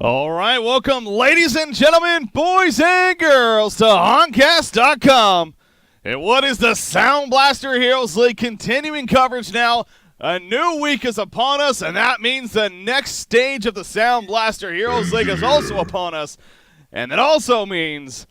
All right, welcome, ladies and gentlemen, boys and girls, to Honcast.com. And what is the SoundBlaster Heroes League continuing coverage now? A new week is upon us, and that means the next stage of the SoundBlaster Heroes League is also upon us. And that also means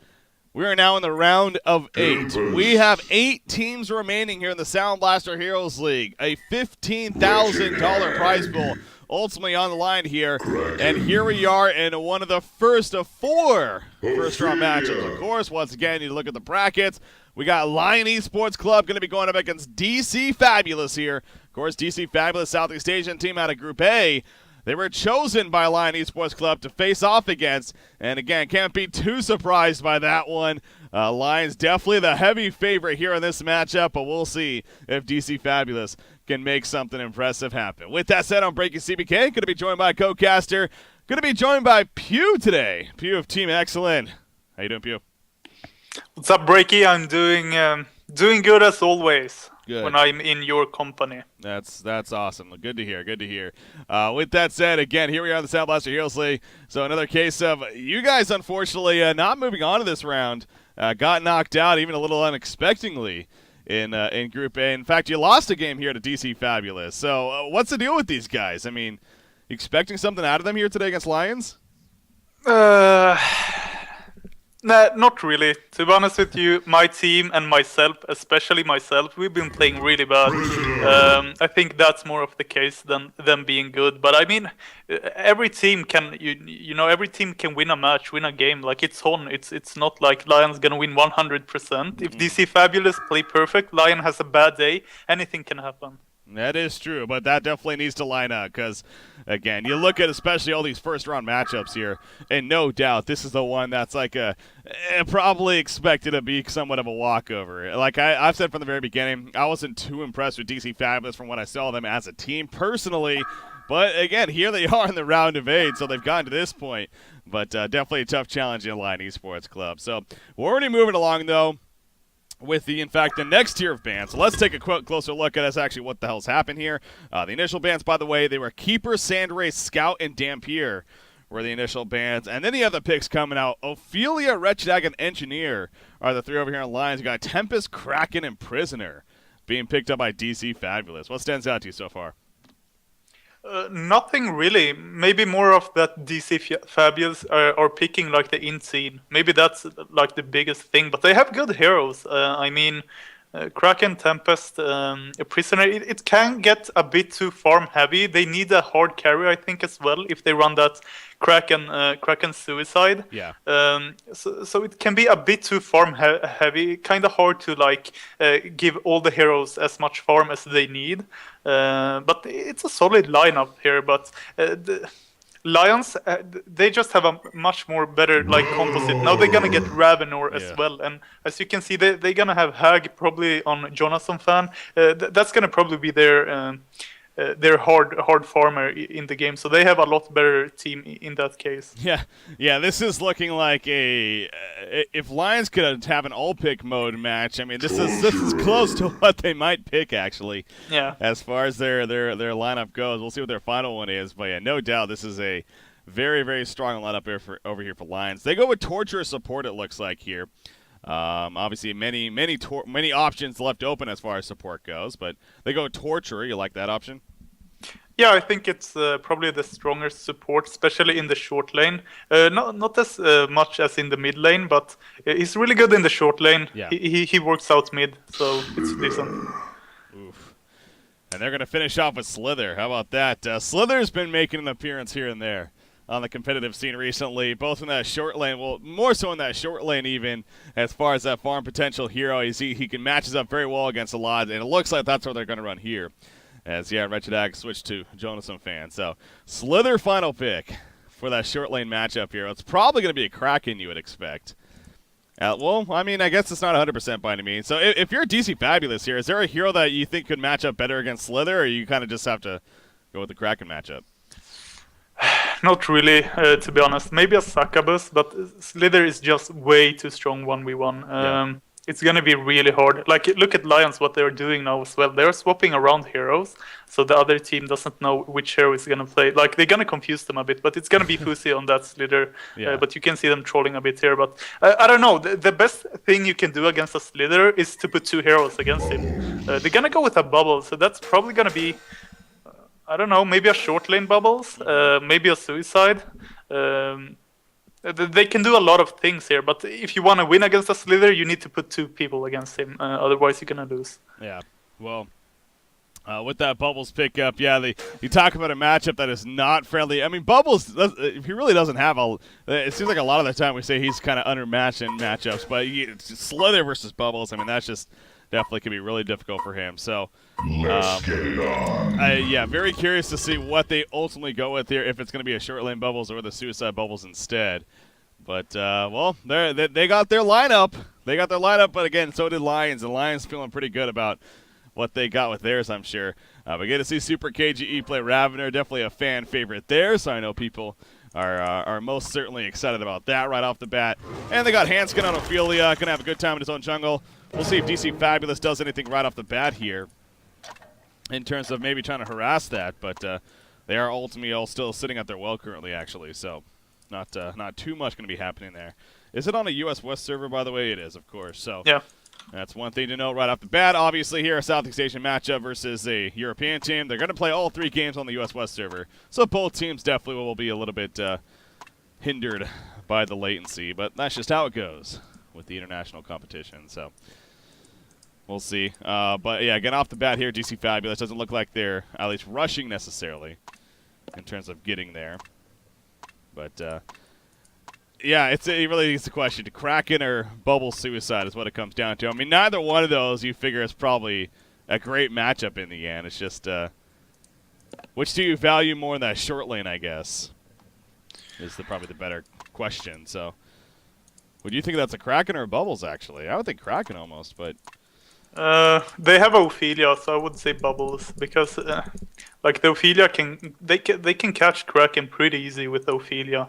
we are now in the round of 8. We have 8 teams remaining here in the SoundBlaster Heroes League. A $15,000 prize pool ultimately on the line here. And here we are in one of the first of 4 first-round matchups. Of course, once again, you look at the brackets. We got Lion Esports Club going to be going up against DC Fabulous here. Of course, DC Fabulous, Southeast Asian team out of Group A. They were chosen by Lion Esports Club to face off against. And again, can't be too surprised by that one. Lion's definitely the heavy favorite here in this matchup, but we'll see if DC Fabulous can make something impressive happen. With that said, I'm Breaking CBK, going to be joined by co-caster, going to be joined by Pew today. Pew of Team Excellent. How you doing, Pew? What's up, Breaky? I'm doing good as always. Good. When I'm in your company. That's awesome. Good to hear. Good to hear. With that said, again, here we are in the SoundBlaster Heroes League. So another case of you guys, unfortunately, not moving on to this round. Got knocked out even a little unexpectedly in Group A. In fact, you lost a game here to DC Fabulous. So what's the deal with these guys? I mean, expecting something out of them here today against Lions? Nah, not really. To be honest with you, my team and myself, especially myself, we've been playing really bad. I think that's more of the case than them being good. But I mean, every team can, every team can win a match, win a game. Like it's on. It's not like Lion's gonna win 100%. If DC Fabulous play perfect, Lion has a bad day, anything can happen. That is true, but that definitely needs to line up because, again, you look at especially all these first-round matchups here, and no doubt this is the one that's like probably expected to be somewhat of a walkover. Like I've said from the very beginning, I wasn't too impressed with DC Fabulous from what I saw them as a team personally, but again, here they are in the round of 8, so they've gotten to this point. But definitely a tough challenge in Lion Esports Club. So we're already moving along, though, with the next tier of bans. So let's take a closer look at actually what the hell's happened here. The initial bans, by the way, they were Keeper, Sandray, Scout, and Dampier were the initial bans. And then the other picks coming out. Ophelia, Wretched Ag, and Engineer are the 3 over here on Lions. You got Tempest, Kraken, and Prisoner being picked up by DC Fabulous. What stands out to you so far? Nothing really. Maybe more of that DC Fabulous are picking like the in scene. Maybe that's like the biggest thing. But they have good heroes. I mean, Kraken, Tempest, Prisoner. It can get a bit too farm heavy. They need a hard carry, I think, as well. If they run that Kraken Suicide. Yeah. So it can be a bit too farm heavy. Kind of hard to like give all the heroes as much farm as they need. But it's a solid lineup here. But the Lions, they just have a much more better like composite. Now they're gonna get Ravenor as well, and as you can see, they're gonna have Hag probably on Jonathan Fan. That's gonna probably be their hard farmer in the game, so they have a lot better team in that case. Yeah. This is looking like if Lions could have an all-pick mode match. I mean, this is close to what they might pick actually. Yeah. As far as their lineup goes, we'll see what their final one is. But yeah, no doubt this is a very, very strong lineup over here for Lions. They go with Torture support. It looks like here. Obviously, many options left open as far as support goes, but they go Torturer. You like that option? Yeah, I think it's probably the strongest support, especially in the short lane. Not as much as in the mid lane, but he's really good in the short lane. Yeah. He works out mid, so it's decent. Oof. And they're going to finish off with Slither. How about that? Slither's been making an appearance here and there on the competitive scene recently, both in that short lane, well, more so in that short lane even, as far as that farm potential hero. He can matches up very well against a lot, and it looks like that's what they're going to run here. As, Wretched Ag switched to Jonathan Fan. So, Slither final pick for that short lane matchup here. It's probably going to be a Kraken, you would expect. Well, I mean, I guess it's not 100% by any means. So, if you're DC Fabulous here, is there a hero that you think could match up better against Slither, or you kind of just have to go with the Kraken matchup? Not really, to be honest. Maybe a Succubus, but Slither is just way too strong 1v1. It's gonna be really hard. Like, look at Lions, what they're doing now as well. They're swapping around heroes, so the other team doesn't know which hero is gonna play. Like, they're gonna confuse them a bit, but it's gonna be Fusi on that Slither. Yeah. But you can see them trolling a bit here. But I don't know. The best thing you can do against a Slither is to put 2 heroes against him. They're gonna go with a bubble, so that's probably gonna be, I don't know, maybe a short lane bubbles, maybe a suicide. They can do a lot of things here, but if you want to win against a Slither, you need to put 2 people against him. Otherwise, you're gonna lose. Yeah. Well, with that Bubbles pickup, yeah, you talk about a matchup that is not friendly. I mean, Bubbles, he really doesn't have it seems like a lot of the time we say he's kind of undermatched in matchups, but Slither versus Bubbles, I mean, that's just definitely can be really difficult for him. So, Let's get it on. yeah, very curious to see what they ultimately go with here, if it's going to be a short lane Bubbles or the suicide Bubbles instead. But, well, they got their lineup. They got their lineup, but again, so did Lions, and Lions feeling pretty good about what they got with theirs, I'm sure. We get to see Super KGE play Ravener, definitely a fan favorite there, so I know people are most certainly excited about that right off the bat. And they got Hanskin on Ophelia, going to have a good time in his own jungle. We'll see if DC Fabulous does anything right off the bat here in terms of maybe trying to harass that, but they are ultimately all still sitting at their well currently, actually, so not too much going to be happening there. Is it on a US West server, by the way? It is, of course. So yeah, that's one thing to note right off the bat. Obviously, here a Southeast Asian matchup versus a European team. They're going to play all 3 games on the US West server, so both teams definitely will be a little bit hindered by the latency, but that's just how it goes with the international competition. So we'll see. But yeah, again, off the bat here, DC Fabulous doesn't look like they're at least rushing necessarily in terms of getting there. But yeah, it really is a question. To Kraken or Bubble Suicide is what it comes down to. I mean, neither one of those you figure is probably a great matchup in the end. It's just which do you value more in that short lane, I guess, is probably the better question. So would you think that's a Kraken or a Bubbles, actually? I would think Kraken almost, but they have Ophelia, so I would say Bubbles, because like the Ophelia they can catch Kraken pretty easy with Ophelia.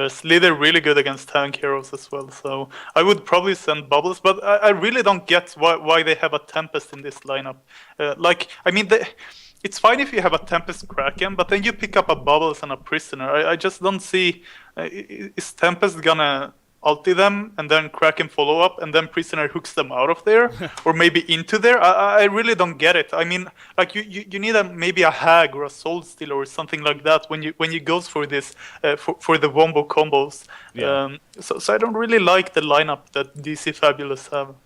Slither really good against tank heroes as well, so I would probably send Bubbles, but I really don't get why they have a Tempest in this lineup. Like, I mean, it's fine if you have a Tempest Kraken, but then you pick up a Bubbles and a Prisoner. I just don't see, is Tempest gonna ulti them and then Kraken follow up and then Prisoner hooks them out of there or maybe into there? I really don't get it. I mean, like you need maybe a Hag or a Soul Stealer or something like that when you goes for this for the wombo combos. Yeah. So I don't really like the lineup that DC Fabulous have.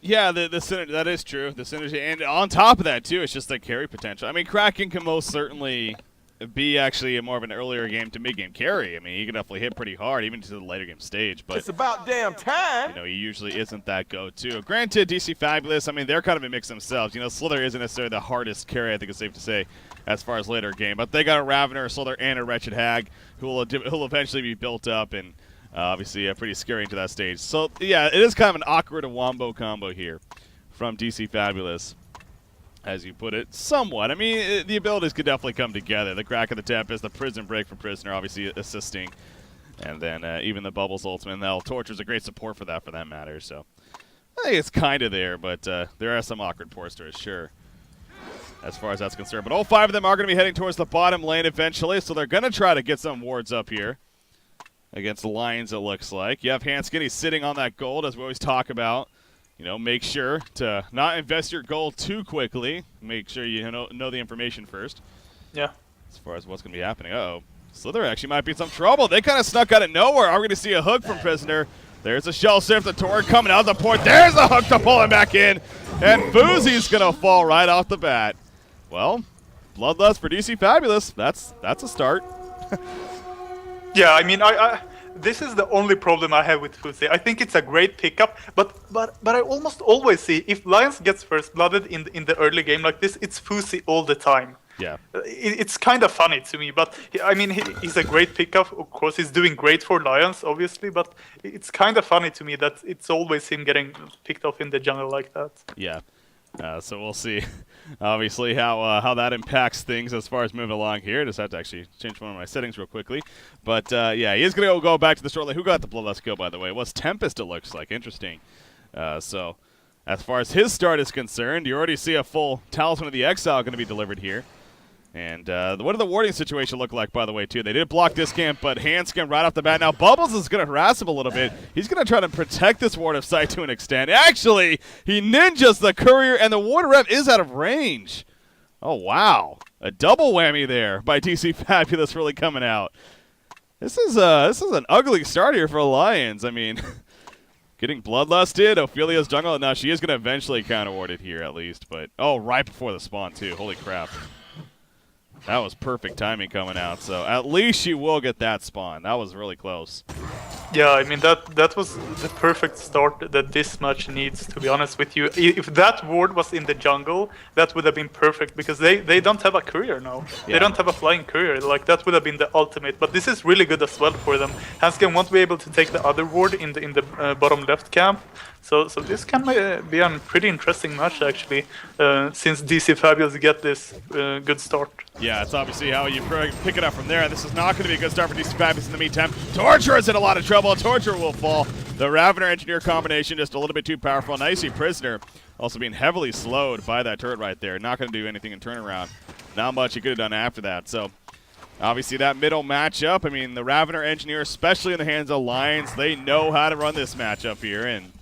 yeah, the synergy, that is true. The synergy, and on top of that too, it's just the carry potential. I mean, Kraken can most certainly be actually more of an earlier game to mid-game carry. I mean, he can definitely hit pretty hard, even to the later game stage. But it's about damn time. You know, he usually isn't that go-to. Granted, DC Fabulous, I mean, they're kind of a mix themselves. You know, Slither isn't necessarily the hardest carry, I think it's safe to say, as far as later game. But they got a Ravener, a Slither, and a Wretched Hag who will eventually be built up and obviously pretty scary into that stage. So, yeah, it is kind of an awkward wombo combo here from DC Fabulous, as you put it, somewhat. I mean, the abilities could definitely come together. The Crack of the Tempest, the Prison Break from Prisoner, obviously assisting, and then even the Bubbles Ultimate. Now, Torture's a great support for that matter. So I think it's kind of there, but there are some awkward ports to it, sure, as far as that's concerned. But all 5 of them are going to be heading towards the bottom lane eventually, so they're going to try to get some wards up here against the Lions, it looks like. You have Hanskin, he's sitting on that gold, as we always talk about. You know, make sure to not invest your gold too quickly. Make sure you know the information first. Yeah. As far as what's going to be happening. Uh-oh. Slither actually might be in some trouble. They kind of snuck out of nowhere. Are we going to see a hook from Prisoner? There's a Shell Sift, the Torque coming out of the port. There's the hook to pull him back in. And Fuzi's going to fall right off the bat. Well, Bloodlust for DC Fabulous. That's a start. Yeah, I mean, this is the only problem I have with Fuzi. I think it's a great pickup, but I almost always see if Lions gets first blooded in the early game like this, it's Fuzi all the time. Yeah. It's kind of funny to me, but I mean, he's a great pickup. Of course, he's doing great for Lions, obviously, but it's kind of funny to me that it's always him getting picked off in the jungle like that. Yeah. So we'll see, obviously, how that impacts things as far as moving along here. Just have to actually change one of my settings real quickly. But, yeah, he is going to go back to the short lane. Who got the Bloodlust kill, by the way? It was Tempest, it looks like. Interesting. So as far as his start is concerned, you already see a full Talisman of the Exile going to be delivered here. And what did the warding situation look like, by the way, too? They did block this camp, but Handskin right off the bat. Now, Bubbles is going to harass him a little bit. He's going to try to protect this Ward of Sight to an extent. Actually, he ninjas the Courier, and the Ward Rep is out of range. Oh, wow. A double whammy there by DC Fabulous really coming out. This is an ugly start here for Lions. I mean, getting bloodlusted. Ophelia's jungle. Now, she is going to eventually counter-ward it here, at least. But, oh, right before the spawn, too. Holy crap. That was perfect timing coming out, so at least she will get that spawn. That was really close. Yeah, I mean, that was the perfect start that this match needs, to be honest with you. If that ward was in the jungle, that would have been perfect, because they don't have a courier now. Yeah. They don't have a flying courier. Like, that would have been the ultimate. But this is really good as well for them. Hansken won't be able to take the other ward in the bottom left camp. So this can be a pretty interesting match, actually, since DC Fabulous get this good start. Yeah, it's obviously how you pick it up from there. This is not going to be a good start for DC Fabulous in the meantime. Torture is in a lot of trouble. Torture will fall. The Ravener Engineer combination just a little bit too powerful. Now you see Prisoner also being heavily slowed by that turret right there. Not going to do anything in turnaround. Not much he could have done after that. So obviously that middle matchup, I mean, the Ravener Engineer, especially in the hands of Lions, they know how to run this matchup here. And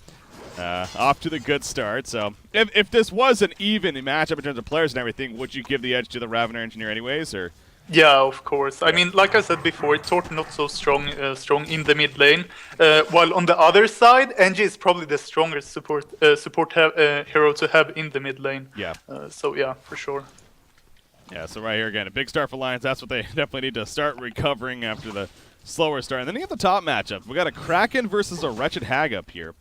off to the good start. So if this was an even matchup in terms of players and everything, would you give the edge to the Ravener Engineer anyways, or? Yeah, of course. I mean, like I said before, Tort not so strong in the mid lane. While on the other side, Engie is probably the strongest support hero to have in the mid lane. Yeah. So yeah, for sure. Yeah. So right here again, a big start for Lions. That's what they definitely need to start recovering after the slower start. And then you have the top matchup. We got a Kraken versus a Wretched Hag up here.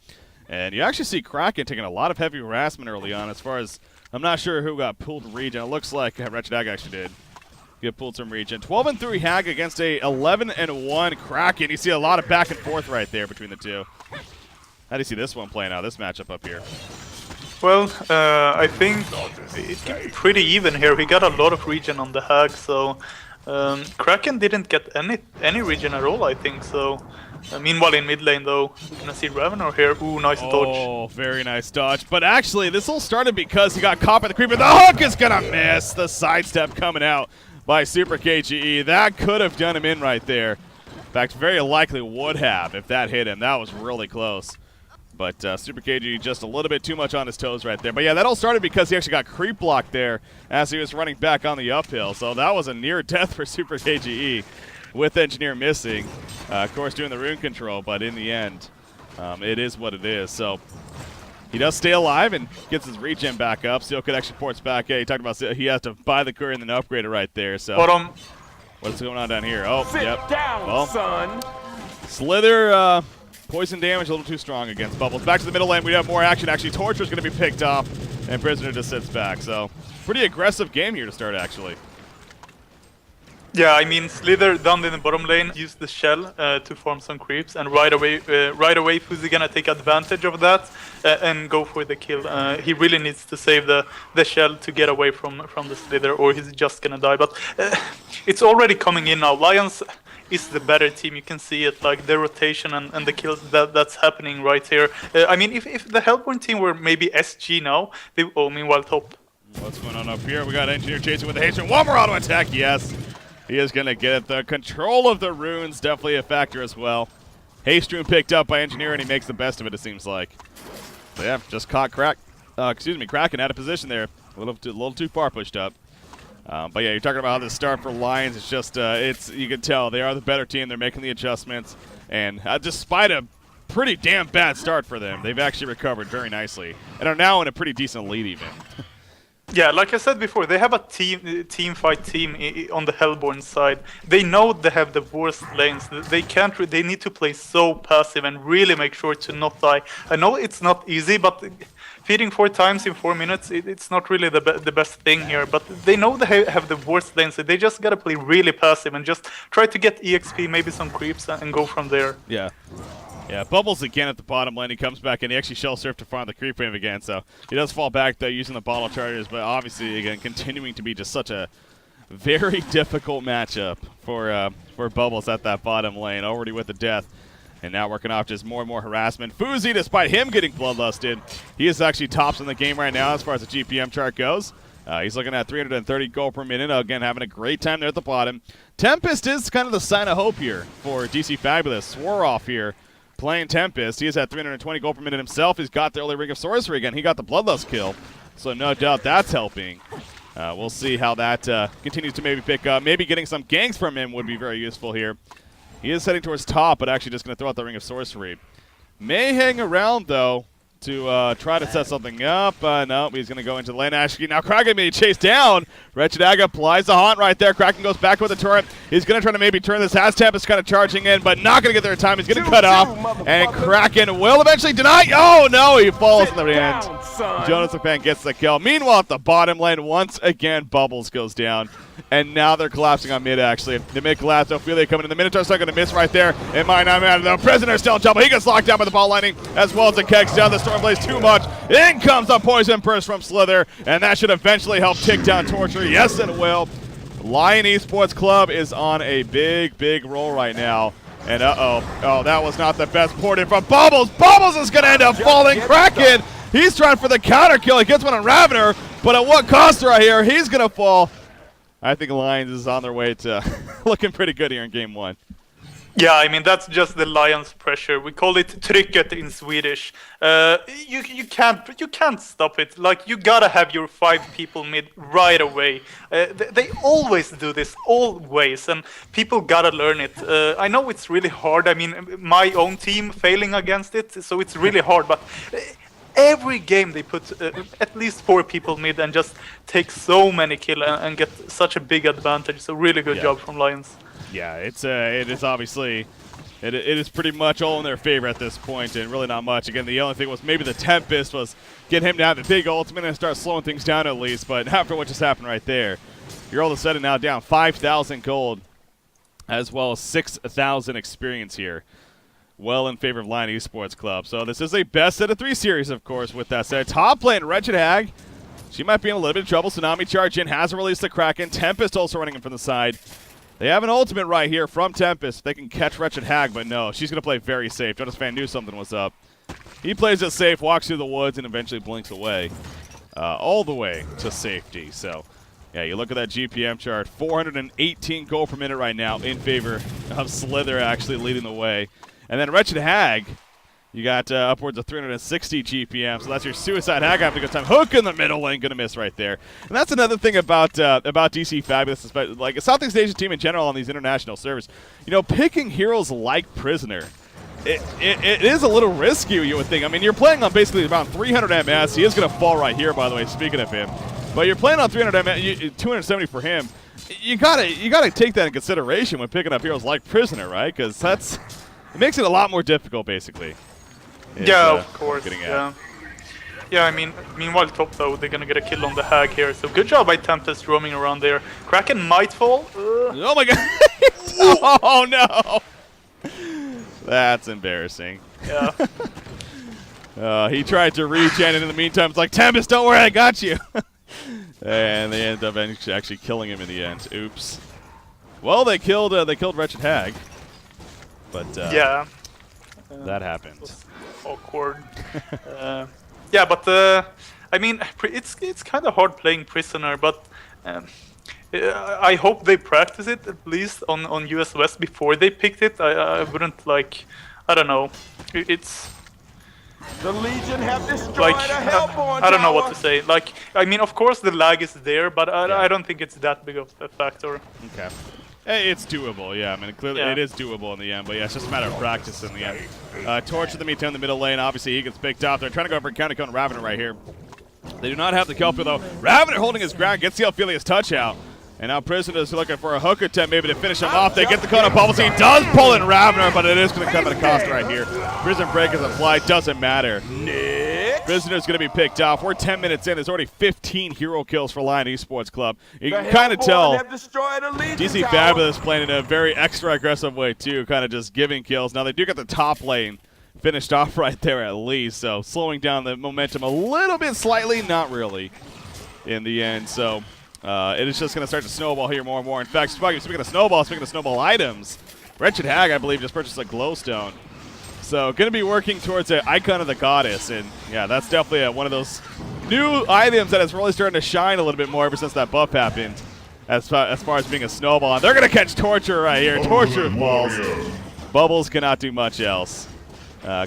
And you actually see Kraken taking a lot of heavy harassment early on. As far as, I'm not sure who got pulled region. It looks like Wretched Hag actually did get pulled some region. 12-3 Hag against a 11-1 Kraken. You see a lot of back and forth right there between the two. How do you see this one playing out, this matchup up here? Well, I think it can be pretty even here. We got a lot of region on the Hag, so Kraken didn't get any region at all, I think, so. Meanwhile, in mid lane, though, we're going to see Ravener here. Ooh, nice dodge. Oh, very nice dodge. But actually, this all started because he got caught by the creeper. The hook is going to miss. The sidestep coming out by Super KGE. That could have done him in right there. In fact, very likely would have if that hit him. That was really close. But Super KGE just a little bit too much on his toes right there. But yeah, that all started because he actually got creep blocked there as he was running back on the uphill. So that was a near death for Super KGE. With Engineer missing, of course doing the rune control, but in the end, it is what it is. So he does stay alive and gets his regen back up. Steel Connection ports back. He talked about he has to buy the courier and then upgrade it right there. So what's going on down here? Oh, yep. Well, son. Slither poison damage a little too strong against Bubbles. Back to the middle lane. We have more action. Actually, Torture's going to be picked off, and Prisoner just sits back. So pretty aggressive game here to start, actually. Yeah, I mean, Slither down in the bottom lane used the shell to form some creeps, and right away, Fuzi gonna take advantage of that and go for the kill. He really needs to save the shell to get away from the Slither, or he's just gonna die. But it's already coming in now. Lions is the better team. You can see it, like the rotation and the kills that's happening right here. I mean, if the Hellborn team were maybe SG now, they meanwhile top. What's going on up here? We got Engineer chasing with the Hasten. One more auto attack, yes. He is going to get it. The control of the runes definitely a factor as well. Haste rune picked up by Engineer, and he makes the best of it, it seems like. So yeah, just caught Kraken out of position there. A little too far pushed up. But yeah, you're talking about how the start for Lions is just, you can tell they are the better team. They're making the adjustments. And despite a pretty damn bad start for them, they've actually recovered very nicely and are now in a pretty decent lead even. Yeah, like I said before, they have a team fight team on the Hellborn side. They know they have the worst lanes. They need to play so passive and really make sure to not die. I know it's not easy, but feeding 4 times in 4 minutes, it's not really the best thing here. But they know they have the worst lanes, so they just gotta play really passive and just try to get EXP, maybe some creeps, and go from there. Yeah. Yeah, Bubbles again at the bottom lane. He comes back and he actually shell surf to farm the creep wave again. So he does fall back though using the bottle chargers, but obviously again continuing to be just such a very difficult matchup for Bubbles at that bottom lane, already with the death. And now working off just more and more harassment. Fuzi, despite him getting bloodlusted, he is actually tops in the game right now as far as the GPM chart goes. He's looking at 330 gold per minute. Again, having a great time there at the bottom. Tempest is kind of the sign of hope here for DC Fabulous. Swore off here playing Tempest. He is at 320 gold per minute himself. He's got the early Ring of Sorcery again. He got the Bloodlust kill, so no doubt that's helping. We'll see how that continues to maybe pick up. Maybe getting some ganks from him would be very useful here. He is heading towards top, but actually just going to throw out the Ring of Sorcery. May hang around, though, to try to set something up. No, he's going to go into the lane. Actually, now Kraken being chased down. Wretched Ag applies the haunt right there. Kraken goes back with the turret. He's going to try to maybe turn this. Has Tempest kind of charging in, but not going to get there in time. He's going to cut off, and Kraken will eventually deny. Oh, no, he falls in the end. Jonas McFan gets the kill. Meanwhile, at the bottom lane, once again, Bubbles goes down. And now they're collapsing on mid, actually. The mid collapse. Ophelia coming in. The Minotaur's not going to miss right there. It might not matter. The Prisoner's still in trouble. He gets locked down by the ball lining, as well as the kegs down. The Storm plays too much. In comes the Poison Burst from Slither, and that should eventually help tick down Torture. Yes, it will. Lion Esports Club is on a big, big roll right now. And oh, that was not the best port in from Bubbles. Bubbles is going to end up falling. Kraken, he's trying for the counter kill. He gets one on Ravener, but at what cost right here? He's going to fall. I think Lions is on their way to looking pretty good here in game one. Yeah, I mean, that's just the Lions pressure. We call it trycket in Swedish. You can't stop it. Like, you gotta have your 5 people mid right away. They always do this, always, and people gotta learn it. I know it's really hard. I mean, my own team failing against it, so it's really hard, but every game they put at least 4 people mid and just take so many kills and get such a big advantage. So really good job from Lions. Yeah, it is obviously, it is pretty much all in their favor at this point, and really not much. Again, the only thing was maybe the Tempest was get him down the big ultimate and start slowing things down at least, but after what just happened right there, you're all of a sudden now down 5,000 gold as well as 6,000 experience here. Well in favor of Lion Esports Club. So this is a best out of 3 series, of course, with that said. Top lane, Wretched Hag. She might be in a little bit of trouble. Tsunami charge in, hasn't released the Kraken. Tempest also running in from the side. They have an ultimate right here from Tempest. They can catch Wretched Hag, but no, she's going to play very safe. Jonas Fan knew something was up. He plays it safe, walks through the woods, and eventually blinks away. All the way to safety. So, yeah, you look at that GPM chart. 418 gold per minute right now in favor of Slither actually leading the way. And then Wretched Hag, you got upwards of 360 GPM, so that's your Suicide Hag having a good time. Hook in the middle lane, gonna miss right there. And that's another thing about DC Fabulous, like a Southeast Asian team in general on these international servers. You know, picking heroes like Prisoner, it is a little risky, you would think. I mean, you're playing on basically around 300 MS. He is gonna fall right here, by the way, speaking of him. But you're playing on 300 MS, 270 for him. You gotta take that in consideration when picking up heroes like Prisoner, right? Because it makes it a lot more difficult, basically. Yeah, of course. Yeah. I mean, meanwhile, top though, they're gonna get a kill on the Hag here. So good job by Tempest roaming around there. Kraken might fall. Oh my god! Oh no! That's embarrassing. Yeah. He tried to regen, and in the meantime, it's like, Tempest, don't worry, I got you. And they end up actually killing him in the end. Oops. Well, they killed Wretched Hag. But yeah, that happened. Awkward. Yeah, but I mean, it's kind of hard playing Prisoner, but I hope they practice it at least on US West before they picked it. I wouldn't like, I don't know. It's the Legion have destroyed like a Hellborn I don't know tower. what to say. Like, I mean, of course the lag is there, but I don't think it's that big of a factor. Okay. Hey, it's doable, yeah. I mean, clearly it is doable in the end, but yeah, it's just a matter of practice in the end. Torch to the meet in the middle lane. Obviously, he gets picked off. They're trying to go for Counter Cone Ravener right here. They do not have the Kelpie, though. Ravener holding his ground, gets the Ophelia's touch out. And now Prisoner's looking for a hook attempt maybe to finish him off. They get the cone of Bubbles. He does pull in Ravener, but it is going to come at a cost right here. Prison Break is applied, doesn't matter. Prisoner's going to be picked off. We're 10 minutes in. There's already 15 hero kills for Lion Esports Club. You can kind of tell DC Fabulous playing in a very extra aggressive way too, kind of just giving kills. Now they do get the top lane finished off right there at least, so slowing down the momentum a little bit slightly, not really in the end. So it is just going to start to snowball here more and more. In fact, speaking of snowball items, Wretched Hag, I believe, just purchased a glowstone. So going to be working towards an Icon of the Goddess, and yeah, that's definitely one of those new items that is really starting to shine a little bit more ever since that buff happened. As far as being a snowball, and they're going to catch Torture right here. Torture falls. Bubbles cannot do much else.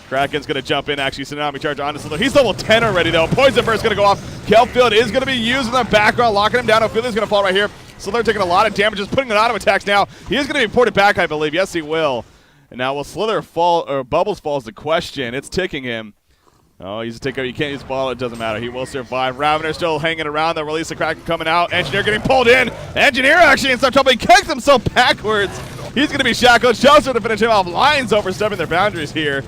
Kraken's going to jump in, actually, Tsunami Charge onto Slither. He's level 10 already, though. Poison Burst going to go off. Kelfield is going to be used in the background, locking him down. Ophelia's going to fall right here. Slither taking a lot of damage, just putting an auto attacks now. He is going to be ported back, I believe. Yes, he will. And now will Slither fall, or Bubbles falls the question. It's ticking him. Oh, he's a ticker. You can't use ball. It doesn't matter. He will survive. Ravener still hanging around. The release of Kraken coming out. Engineer getting pulled in. Engineer actually in some trouble. He kicks himself backwards. He's going to be shackled. Shelter to finish him off. Lions overstepping their boundaries here.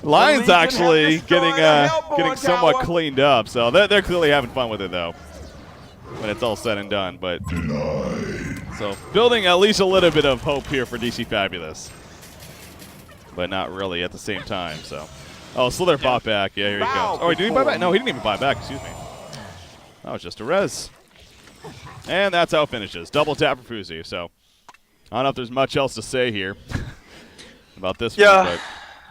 Lions actually getting somewhat cleaned up. So they're clearly having fun with it, though, when it's all said and done. But so building at least a little bit of hope here for DC Fabulous. But not really at the same time, so. Oh, Slither bought back. Yeah, here he goes. Oh, did he buy back? No, he didn't even buy back. Excuse me. That was just a res. And that's how it finishes. Double tap for Fuzi. So, I don't know if there's much else to say here about this one. But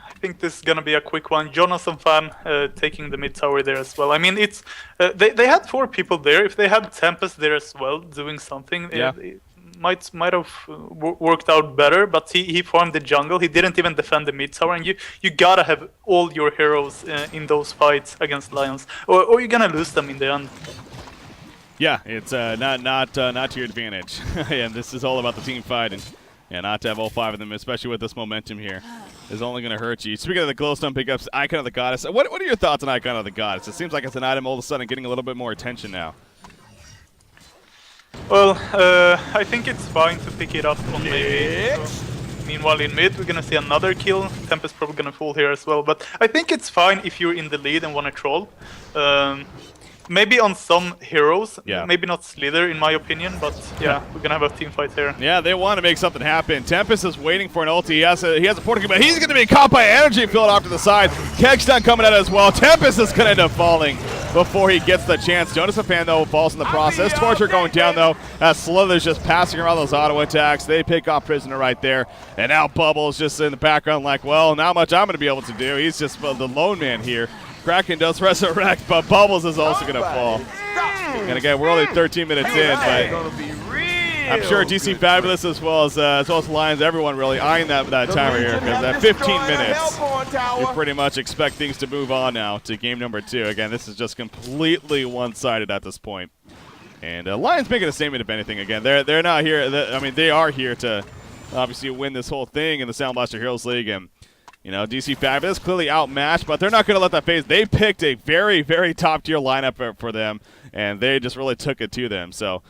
I think this is going to be a quick one. Jonathan Fan taking the mid tower there as well. I mean, it's they had 4 people there. If they had Tempest there as well doing something, yeah. It might have worked out better, but he farmed the jungle. He didn't even defend the mid tower, and you gotta have all your heroes in those fights against Lions, or you're gonna lose them in the end. Yeah, it's not to your advantage, and this is all about the team fight, and yeah, not to have all 5 of them, especially with this momentum here, is only going to hurt you. Speaking of the glowstone pickups, Icon of the Goddess. What are your thoughts on Icon of the Goddess? It seems like it's an item all of a sudden getting a little bit more attention now. Well, I think it's fine to pick it up on maybe. Meanwhile, in mid, we're gonna see another kill. Tempest probably gonna fall here as well, but I think it's fine if you're in the lead and want to troll. Maybe on some heroes, maybe not Slither in my opinion, but yeah, we're gonna have a team fight here. Yeah, they want to make something happen. Tempest is waiting for an ulti. He has a portal, but he's gonna be caught by energy field off to the side. Kegstun coming out as well. Tempest is gonna end up falling before he gets the chance. Jonas Fan, though, falls in the process. Torture going down, though, as Slither's just passing around those auto attacks. They pick off Prisoner right there, and now Bubbles just in the background like, well, not much I'm gonna be able to do. He's just the lone man here. Kraken does resurrect, but Bubbles is also going to fall. And again, we're only 13 minutes in, but I'm sure DC Fabulous as well as Lions, everyone really eyeing that timer here, because at 15 minutes, you pretty much expect things to move on now to game number 2. Again, this is just completely one-sided at this point. And Lions making a statement, if anything. Again, they're not here. I mean, they are here to obviously win this whole thing in the SoundBlaster Heroes League, and you know, DC Fabulous clearly outmatched, but they're not going to let that phase. They picked a very, very top-tier lineup for them, and they just really took it to them. So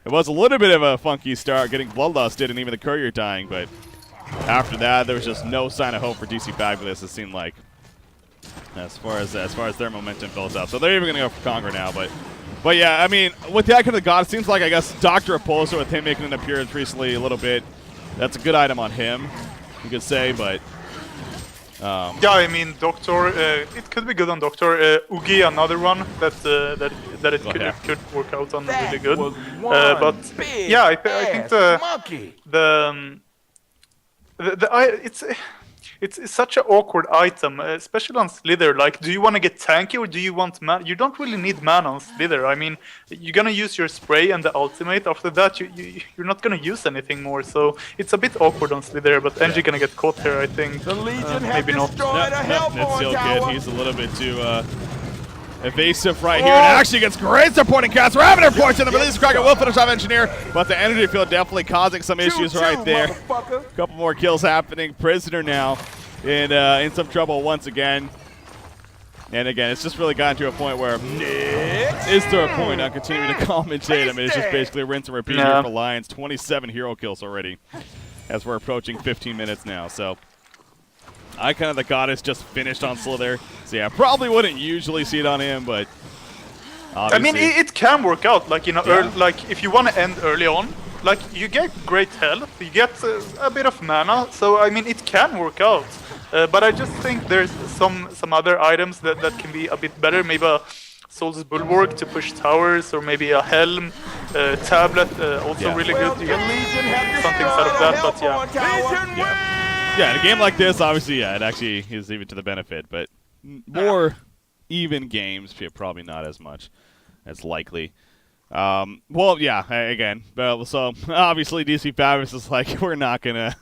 it was a little bit of a funky start, getting bloodlusted and even the courier dying, but after that, there was just no sign of hope for DC Fabulous, it seemed like, as far as their momentum builds up. So they're even going to go for Conquer now, but yeah, I mean, with the Icon of the God, it seems like, I guess, Dr. Repulsor, with him making an appearance recently a little bit, that's a good item on him, you could say, but yeah, I mean, Doctor, it could be good on Doctor. Ugi, another one that it could work out on really good. But yeah, I think it's such an awkward item, especially on Slither. Like, do you want to get tanky or do you want mana? You don't really need mana on Slither. I mean, you're gonna use your spray and the ultimate. After that, you're not gonna use anything more. So it's a bit awkward on Slither. But NG gonna get caught here, I think. Maybe not. It's still good. He's a little bit too evasive right here. And actually gets great supporting cast. Ravener points in the release. Kraken will finish off Engineer, but the energy field definitely causing some issues right there. A couple more kills happening. Prisoner now in some trouble once again. And again, it's just really gotten to a point where is there a point on continuing to commentate? I mean, it's just basically rinse and repeat here for Lions. 27 hero kills already as we're approaching 15 minutes now. So Icon of the Goddess just finished on Slither. So yeah, probably wouldn't usually see it on him, but obviously. I mean, it can work out. Like, you know, like if you want to end early on, like you get great health, you get a bit of mana. So I mean, it can work out. But I just think there's some other items that can be a bit better. Maybe a Soul's Bulwark to push towers, or maybe a Helm, Tablet, also really good. You get some things out of that, but yeah. Yeah, in a game like this, obviously, yeah, it actually is even to the benefit, but more even games, probably not as much as likely. Well, yeah, again, so obviously DC Fabulous is like, we're not gonna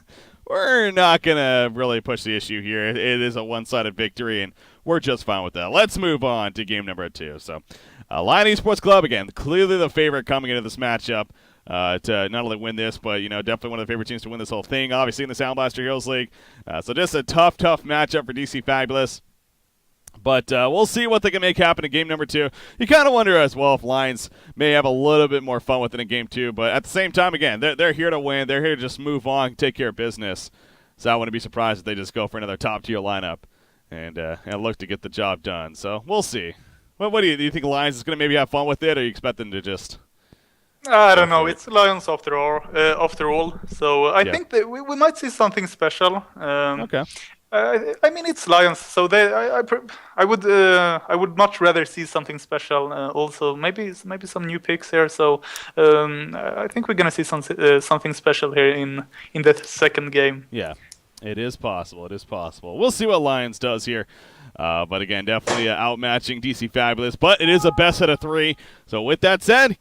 really push the issue here. It is a one-sided victory, and we're just fine with that. Let's move on to game number 2. So, Lion Esports Club, again, clearly the favorite coming into this matchup. To not only win this, but, definitely one of the favorite teams to win this whole thing, obviously in the SoundBlaster Heroes League. So just a tough matchup for DC Fabulous. But we'll see what they can make happen in game number 2. You kind of wonder as well if Lions may have a little bit more fun with it in game 2. But at the same time, again, they're here to win. They're here to just move on, take care of business. So I wouldn't be surprised if they just go for another top-tier lineup and look to get the job done. So we'll see. What do you think Lions is going to maybe have fun with it, or you expect them to just... I don't know. It's Lions after all. So I think that we might see something special. Okay. I mean, it's Lions, so I would much rather see something special. Also, maybe some new picks here. So I think we're gonna see something special here in the second game. Yeah, it is possible. It is possible. We'll see what Lions does here. But again, definitely outmatching DC Fabulous. But it is a best out of 3. So with that said.